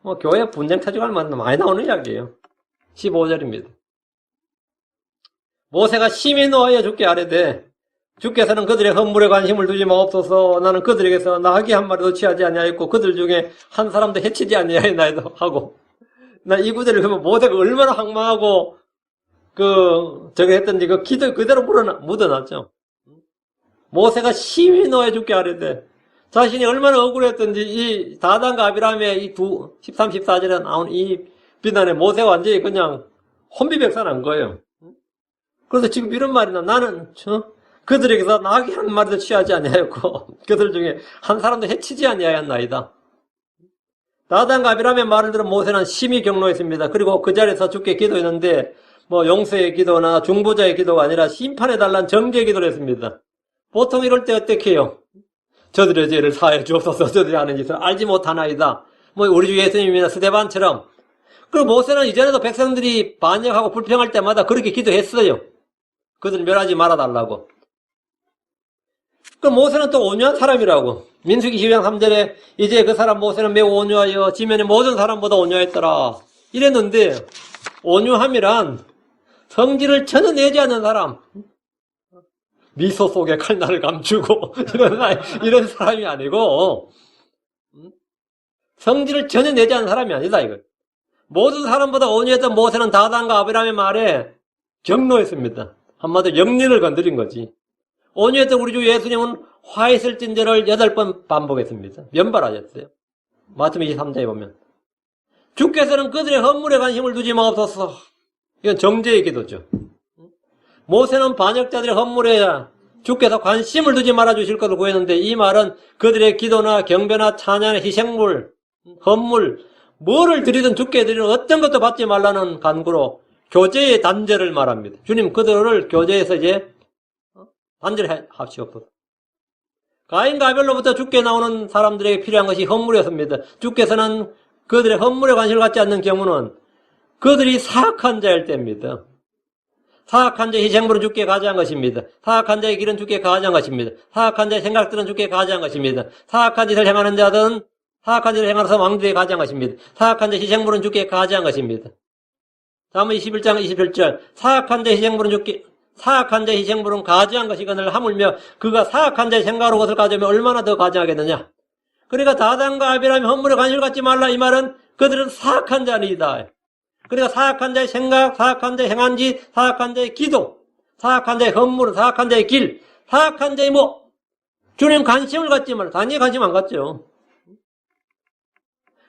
뭐 교회 분쟁 터지갈 만한 많이 나오는 이야기예요. 15절입니다. 모세가 심히 노하여 주께 아뢰되 주께서는 그들의 헌물에 관심을 두지 마옵소서. 나는 그들에게서 나귀 한 마리도 취하지 아니하였고 그들 중에 한 사람도 해치지 아니하였나이다 하고, 나 이 구절을 보면 모세가 얼마나 황망하고 저거 했던지 그 기도 그대로 묻어놨죠. 모세가 심히 노하여 주께 아뢰되 자신이 얼마나 억울했던지 이 다단과 아비람의 이 13, 14절에 나온 이 비난에 모세가 완전히 그냥 혼비백산한 거예요. 그래서 지금 이런 말이나 나는 그들에게서 나귀 한 마리도 취하지 아니하였고 그들 중에 한 사람도 해치지 아니하였나이다. 다단과 아비람의 말을 들은 모세는 심히 경노했습니다. 그리고 그 자리에서 주께 기도했는데 뭐 용서의 기도나 중보자의 기도가 아니라 심판해달라는 정죄의 기도를 했습니다. 보통 이럴 때 어떻게 해요? 저들의 죄를 사하여 주옵소서. 저들이 하는 짓을 알지 못하나이다. 뭐 우리 주 예수님이나 스데반처럼. 그리고 모세는 이전에도 백성들이 반역하고 불평할 때마다 그렇게 기도했어요. 그들을 멸하지 말아달라고. 그럼 모세는 또 온유한 사람이라고. 민수기 12장 3절에 이제 그 사람 모세는 매우 온유하여 지면의 모든 사람보다 온유했더라. 이랬는데 온유함이란 성질을 전혀 내지 않는 사람. 미소 속에 칼날을 감추고 이런 사람이 아니고 성질을 전혀 내지 않는 사람이 아니다 이거. 모든 사람보다 온유했던 모세는 다단과 아비람의 말에 경노했습니다. 한마디로 영린을 건드린 거지. 온유했던 우리 주 예수님은 화 있을진저를 8번 반복했습니다. 면발하셨어요. 마태복음 23장에 보면 주께서는 그들의 헌물에 관심을 두지 마옵소서. 이건 정죄의 기도죠. 모세는 반역자들의 헌물에 주께서 관심을 두지 말아주실 것을 구했는데 이 말은 그들의 기도나 경배나 찬양의 희생물, 헌물, 뭐를 드리든 주께 드리는 어떤 것도 받지 말라는 간구로 교제의 단절을 말합니다. 주님 그들을 교제에서 이제 단절하시옵소서. 가인과 아벨로부터 주께 나오는 사람들에게 필요한 것이 헌물이었습니다. 주께서는 그들의 헌물에 관심을 갖지 않는 경우는 그들이 사악한 자일 때입니다. 사악한 자의 희생물은 주께 가져한 것입니다. 사악한 자의 길은 주께 가져한 것입니다. 사악한 자의 생각들은 주께 가져한 것입니다. 사악한 짓을 행하는 자들은 사악한 짓을 행하면서 왕들에게 가져한 것입니다. 사악한 자의 희생물은 주께 가져한 것입니다. 다음은 21장 27절 사악한 자의 희생물은 가져한 것이거늘 하물며 그가 사악한 자의 생각으로 그것을 가져오면 얼마나 더 가져하겠느냐. 그러니까 다단과 아비람이 헌물에 관심을 갖지 말라 이 말은 그들은 사악한 자이다. 그러니까 사악한 자의 생각, 사악한 자의 행한 짓, 사악한 자의 기도, 사악한 자의 헌물, 사악한 자의 길, 사악한 자의 주님 관심을 갖지 말라. 단지 관심 안 갖죠.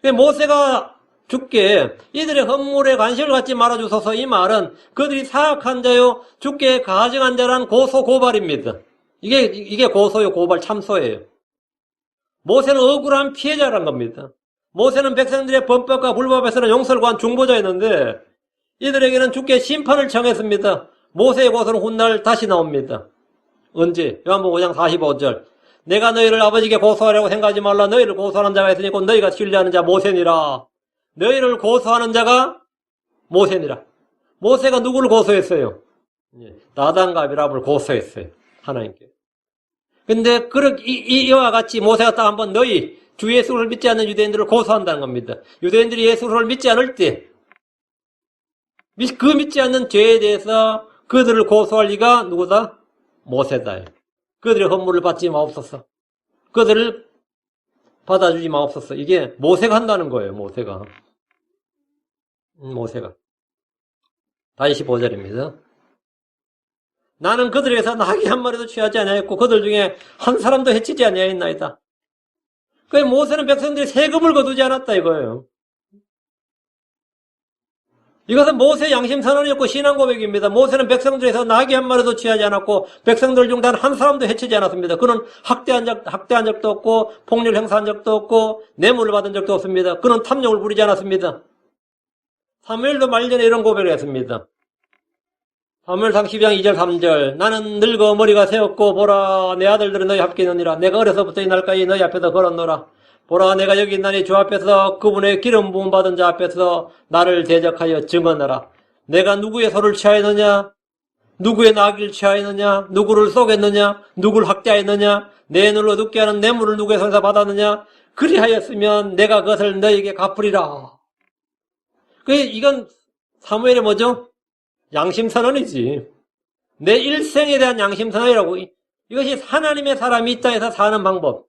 모세가 주께 이들의 헌물에 관심을 갖지 말아주소서 이 말은 그들이 사악한 자요 주께 가증한 자란 고소 고발입니다. 이게 고소요 고발 참소예요. 모세는 억울한 피해자란 겁니다. 모세는 백성들의 범법과 불법에서는 용서를 구한 중보자였는데 이들에게는 주께 심판을 청했습니다. 모세의 고소는 훗날 다시 나옵니다. 언제? 요한복음 5장 45절 내가 너희를 아버지께 고소하려고 생각하지 말라. 너희를 고소하는 자가 있으니 곧 너희가 신뢰하는 자 모세니라. 너희를 고소하는 자가 모세니라. 모세가 누구를 고소했어요? 다단과 아비람을 고소했어요. 하나님께. 근데 이와 같이 모세가 딱 한번 너희 주 예수를 믿지 않는 유대인들을 고소한다는 겁니다. 유대인들이 예수를 믿지 않을 때 그 믿지 않는 죄에 대해서 그들을 고소할 리가 누구다? 모세다. 그들의 헌물을 받지 마옵소서. 그들을 받아주지 마옵소서. 이게 모세가 한다는 거예요. 모세가. 다시 15절입니다. 나는 그들에게서 나귀 한 마리도 취하지 아니하였고 그들 중에 한 사람도 해치지 아니하였나이다. 그 모세는 백성들이 세금을 거두지 않았다 이거예요. 이것은 모세의 양심 선언이었고 신앙 고백입니다. 모세는 백성들에서 나귀 한 마리도 취하지 않았고 백성들 중 단 한 사람도 해치지 않았습니다. 그는 학대한 적도 없고 폭력을 행사한 적도 없고 뇌물을 받은 적도 없습니다. 그는 탐욕을 부리지 않았습니다. 사무엘도 말년에 이런 고백을 했습니다. 사무엘상 12장 2절 3절 나는 늙어 머리가 새었고 보라 내 아들들은 너희 함께 있느니라. 내가 어려서부터 이 날까지 너희 앞에서 걸었노라. 보라 내가 여기 있나니 주 앞에서 그분의 기름 부음 받은 자 앞에서 나를 대적하여 증언하라. 내가 누구의 소를 취하였느냐? 누구의 나귀를 취하였느냐? 누구를 쏘겠느냐? 누구를 학대하였느냐? 내 눈으로 눕게 하는 뇌물을 누구의 손에서 받았느냐? 그리하였으면 내가 그것을 너희에게 갚으리라. 이건 사무엘의 뭐죠? 양심선언이지. 내 일생에 대한 양심선언이라고. 이것이 하나님의 사람이 이 땅에서 사는 방법.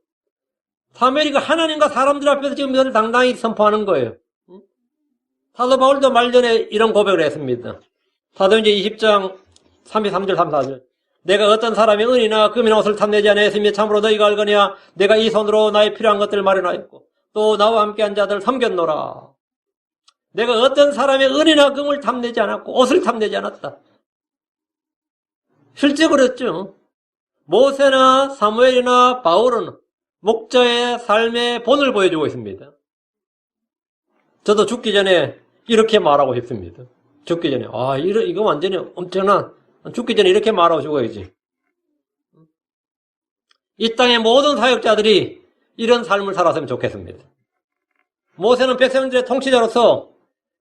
사무엘이 하나님과 사람들 앞에서 지금 이걸 당당히 선포하는 거예요. 사도 바울도 말전에 이런 고백을 했습니다. 사도행전 20장 33절 34절 내가 어떤 사람의 은이나 금이나 옷을 탐내지 않았으며 참으로 너희가 알거니와 내가 이 손으로 나의 필요한 것들을 마련하였고 또 나와 함께한 자들을 섬겼노라. 내가 어떤 사람의 은이나 금을 탐내지 않았고 옷을 탐내지 않았다. 실제 그랬죠. 모세나 사무엘이나 바울은 목자의 삶의 본을 보여주고 있습니다. 저도 죽기 전에 이렇게 말하고 싶습니다. 죽기 전에 이거 완전히 엄청난 죽기 전에 이렇게 말하고 죽어야지. 이 땅의 모든 사역자들이 이런 삶을 살았으면 좋겠습니다. 모세는 백성들의 통치자로서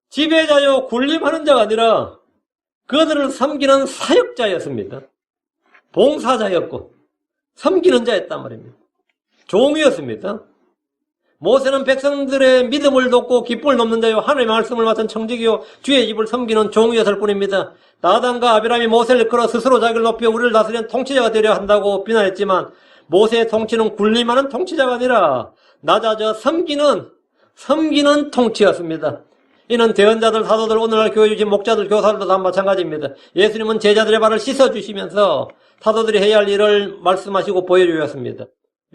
지배자요 군림하는 자가 아니라 그들을 섬기는 사역자였습니다. 봉사자였고 섬기는 자였단 말입니다. 종이었습니다. 모세는 백성들의 믿음을 돕고 기쁨을 돕는 자요 하나님의 말씀을 맡은 청지기요 주의 입을 섬기는 종이었을 뿐입니다. 나단과 아비람이 모세를 이끌어 스스로 자기를 높여 우리를 다스리는 통치자가 되려 한다고 비난했지만 모세의 통치는 군림하는 통치자가 아니라 낮아져 섬기는 통치였습니다. 이는 대언자들, 사도들, 오늘날 교회 주신 목자들, 교사들도 다 마찬가지입니다. 예수님은 제자들의 발을 씻어주시면서 사도들이 해야 할 일을 말씀하시고 보여주셨습니다.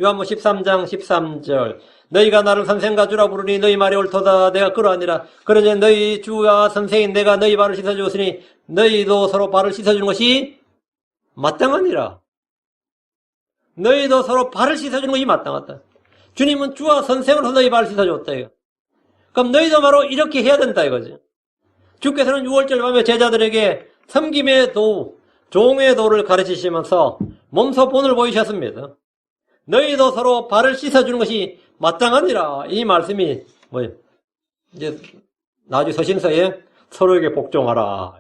요한복음 13장 13절 너희가 나를 선생과 주라 부르니 너희 말이 옳도다. 내가 그러하니라. 그러니 너희 주와 선생인 내가 너희 발을 씻어주었으니 너희도 서로 발을 씻어주는 것이 마땅하니라. 너희도 서로 발을 씻어주는 것이 마땅하다. 주님은 주와 선생으로서 너희 발을 씻어줬다. 그럼 너희도 바로 이렇게 해야 된다 이거지. 주께서는 6월절 밤에 제자들에게 섬김의 도, 종의 도를 가르치시면서 몸소 본을 보이셨습니다. 너희도 서로 발을 씻어주는 것이 마땅하니라. 이 말씀이 뭐예요? 이제 나중에 서신서에 서로에게 복종하라.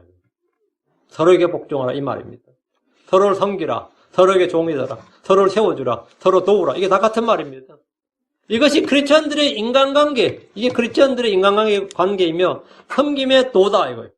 서로에게 복종하라 이 말입니다. 서로를 섬기라. 서로에게 종이 되라. 서로를 세워주라. 서로 도우라. 이게 다 같은 말입니다. 이것이 크리스천들의 인간관계, 이게 크리스천들의 인간관계 관계이며 섬김의 도다 이거예요.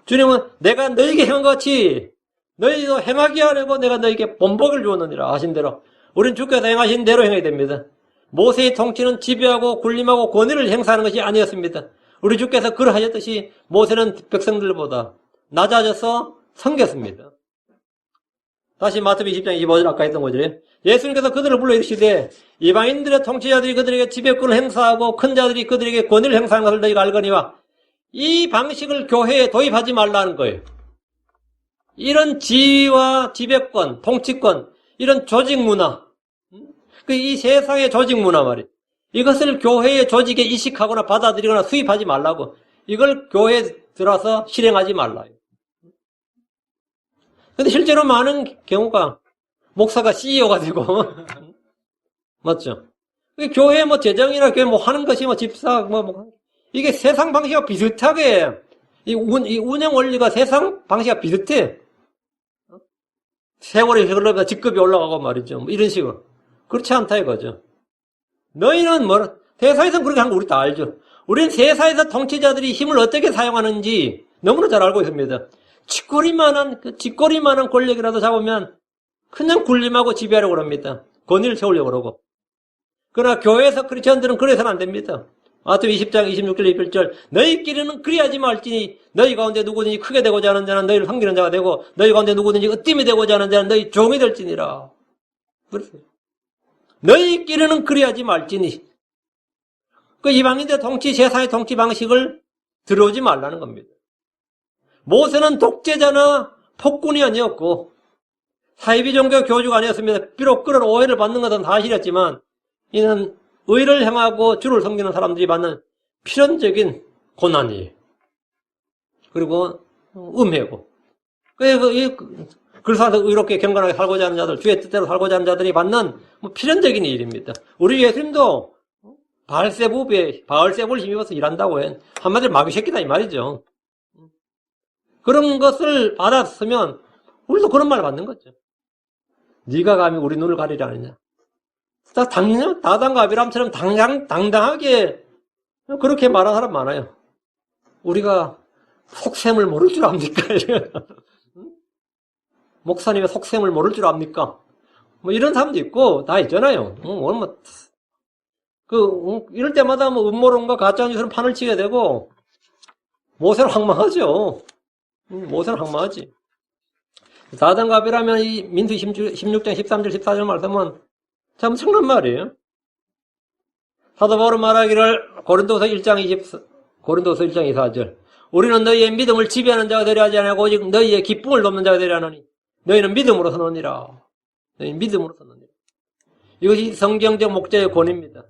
주님은 내가 너희에게 행한 것 같이 너희도 행하게 하려고 내가 너희에게 본복을 주었느니라 하신 대로 우린 주께서 행하신 대로 행해야 됩니다. 모세의 통치는 지배하고 군림하고 권위를 행사하는 것이 아니었습니다. 우리 주께서 그러하셨듯이 모세는 백성들보다 낮아져서 섬겼습니다. 다시 마태복음 20장 25절 아까 했던 거죠. 예수님께서 그들을 불러 이르시되 이방인들의 통치자들이 그들에게 지배권을 행사하고 큰 자들이 그들에게 권위를 행사하는 것을 너희가 알거니와 이 방식을 교회에 도입하지 말라는 거예요. 이런 지위와 지배권, 통치권, 이런 조직 문화, 이 세상의 조직 문화 말이에요. 이것을 교회의 조직에 이식하거나 받아들이거나 수입하지 말라고. 이걸 교회에 들어서 실행하지 말라요. 근데 실제로 많은 경우가 목사가 CEO가 되고 맞죠? 교회 재정이나 교회 하는 것이 집사 이게 세상 방식과 비슷하게 이 운영 원리가 세상 방식과 비슷해. 세월이 흘러가다 직급이 올라가고 말이죠. 이런 식으로. 그렇지 않다 이거죠. 너희는 세상에서는 그렇게 하는 거 우리 다 알죠. 우리는 세상에서 통치자들이 힘을 어떻게 사용하는지 너무나 잘 알고 있습니다. 쥐꼬리만한 권력이라도 잡으면 그냥 군림하고 지배하려고 합니다. 권위를 세우려고 그러고. 그러나 교회에서 크리스천들은 그래서는 안 됩니다. 마태복음 20장 26절 21절 너희끼리는 그리하지 말지니 너희 가운데 누구든지 크게 되고자 하는 자는 너희를 섬기는 자가 되고 너희 가운데 누구든지 으뜸이 되고자 하는 자는 너희 종이 될지니라. 그랬어요. 너희끼리는 그리하지 말지니 이방인들의 통치, 세상의 통치 방식을 들어오지 말라는 겁니다. 모세는 독재자나 폭군이 아니었고 사이비 종교 교주가 아니었습니다. 비록 그런 오해를 받는 것은 사실이었지만 이는 의를 행하고 주를 섬기는 사람들이 받는 필연적인 고난이에요. 그리고 음해고 글사서 의롭게 경건하게 살고자 하는 자들, 주의 뜻대로 살고자 하는 자들이 받는 뭐 필연적인 일입니다. 우리 예수님도 바알세부를 힘입어서 일한다고 해. 한마디로 마귀 새끼다 이 말이죠. 그런 것을 받았으면 우리도 그런 말 받는 거죠. 네가 감히 우리 눈을 가리려 하느냐. 다단과 아비람처럼 당당하게 그렇게 말하는 사람 많아요. 우리가 속셈을 모를 줄 압니까? 목사님의 속셈을 모를 줄 압니까? 뭐 이런 사람도 있고 다 있잖아요. 이럴 때마다 뭐 음모론과 가짜뉴스는 판을 치게 되고 모세는 황망하죠. 모세는 황망하지. 다단과 아비라면 이 민수 16장 13절 14절 말씀은 참 엄청난 말이에요. 사도 바울은 말하기를 고린도서 1장 24절 우리는 너희의 믿음을 지배하는 자가 되려 하지 아니하고 오직 너희의 기쁨을 돕는 자가 되려 하노니 너희는 믿음으로 서느니라. 너희는 믿음으로 서느니라. 이것이 성경적 목자의 권위입니다.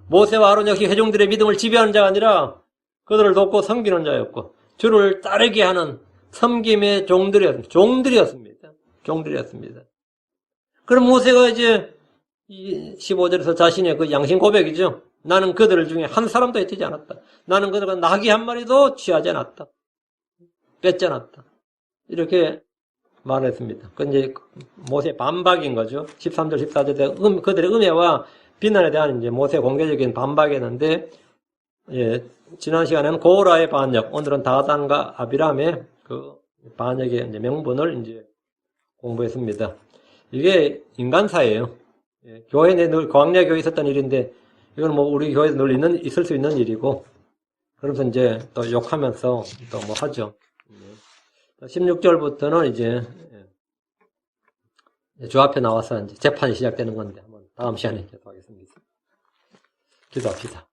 모세와 아론 역시 회중들의 믿음을 지배하는 자가 아니라 그들을 돕고 섬기는 자였고 주를 따르게 하는 섬김의 종들이었습니다. 그럼 모세가 이제 15절에서 자신의 그 양심 고백이죠. 나는 그들 중에 한 사람도 해치지 않았다. 나는 그들과 나귀 한 마리도 취하지 않았다. 뺏지 않았다. 이렇게 말했습니다. 그 이제 모세의 반박인 거죠. 13절, 14절에 그들의 음해와 비난에 대한 이제 모세의 공개적인 반박이었는데, 예, 지난 시간에는 고라의 반역, 오늘은 다단과 아비람의 그 반역의 이제 명분을 이제 공부했습니다. 이게 인간사예요. 예, 교회 내 늘 광야 교회에 있었던 일인데, 이건 뭐 우리 교회에도 늘 있을 수 있는 일이고, 그러면서 이제 또 욕하면서 또 뭐 하죠. 16절부터는 이제 주 앞에 나와서 이제 재판이 시작되는 건데, 한번 다음 시간에 계속하겠습니다. 기도합시다.